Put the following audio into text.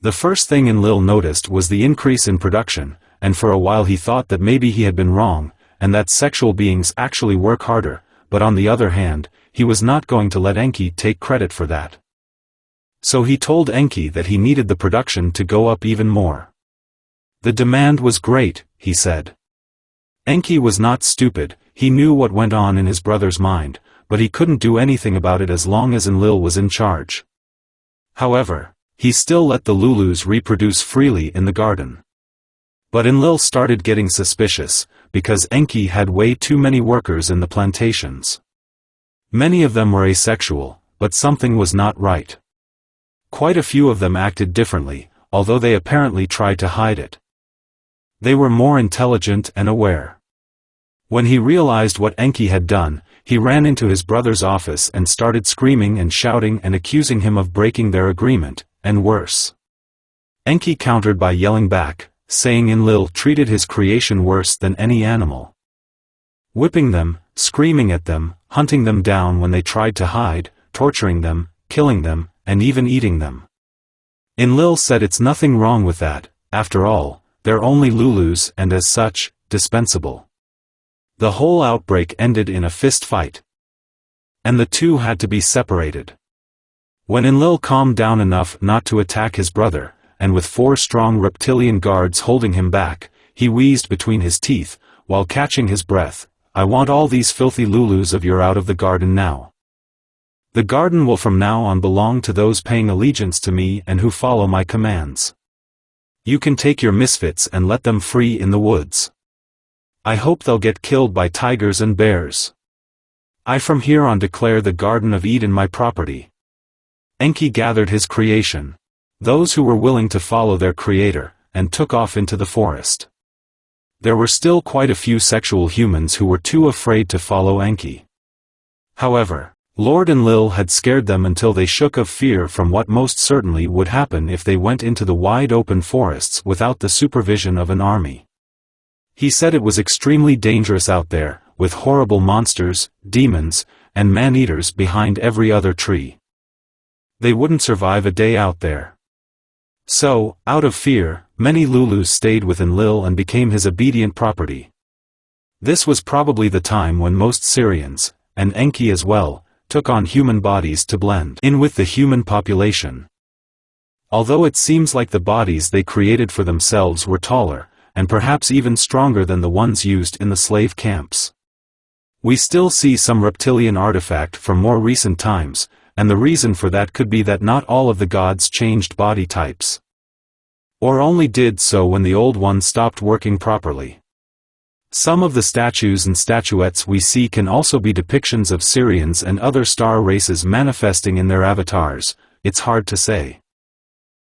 The first thing Enlil noticed was the increase in production, and for a while he thought that maybe he had been wrong, and that sexual beings actually work harder, but on the other hand, he was not going to let Enki take credit for that. So he told Enki that he needed the production to go up even more. The demand was great, he said. Enki was not stupid, he knew what went on in his brother's mind, but he couldn't do anything about it as long as Enlil was in charge. However, he still let the Lulus reproduce freely in the garden. But Enlil started getting suspicious, because Enki had way too many workers in the plantations. Many of them were asexual, but something was not right. Quite a few of them acted differently, although they apparently tried to hide it. They were more intelligent and aware. When he realized what Enki had done, he ran into his brother's office and started screaming and shouting and accusing him of breaking their agreement, and worse. Enki countered by yelling back, saying Enlil treated his creation worse than any animal. Whipping them, screaming at them, hunting them down when they tried to hide, torturing them, killing them, and even eating them. Enlil said it's nothing wrong with that, after all, they're only Lulus and as such, dispensable. The whole outbreak ended in a fist fight. And the two had to be separated. When Enlil calmed down enough not to attack his brother, and with 4 strong reptilian guards holding him back, he wheezed between his teeth, while catching his breath, "I want all these filthy Lulus of yours out of the garden now. The garden will from now on belong to those paying allegiance to me and who follow my commands. You can take your misfits and let them free in the woods. I hope they'll get killed by tigers and bears. I from here on declare the Garden of Eden my property." Enki gathered his creation, those who were willing to follow their creator, and took off into the forest. There were still quite a few sexual humans who were too afraid to follow Enki. However, Lord Enlil had scared them until they shook of fear from what most certainly would happen if they went into the wide open forests without the supervision of an army. He said it was extremely dangerous out there, with horrible monsters, demons, and man-eaters behind every other tree. They wouldn't survive a day out there. So, out of fear, many Lulus stayed with Enlil and became his obedient property. This was probably the time when most Sirians, and Enki as well, took on human bodies to blend in with the human population. Although it seems like the bodies they created for themselves were taller, and perhaps even stronger than the ones used in the slave camps. We still see some reptilian artifact from more recent times, and the reason for that could be that not all of the gods changed body types. Or only did so when the old ones stopped working properly. Some of the statues and statuettes we see can also be depictions of Sirians and other star races manifesting in their avatars. It's hard to say.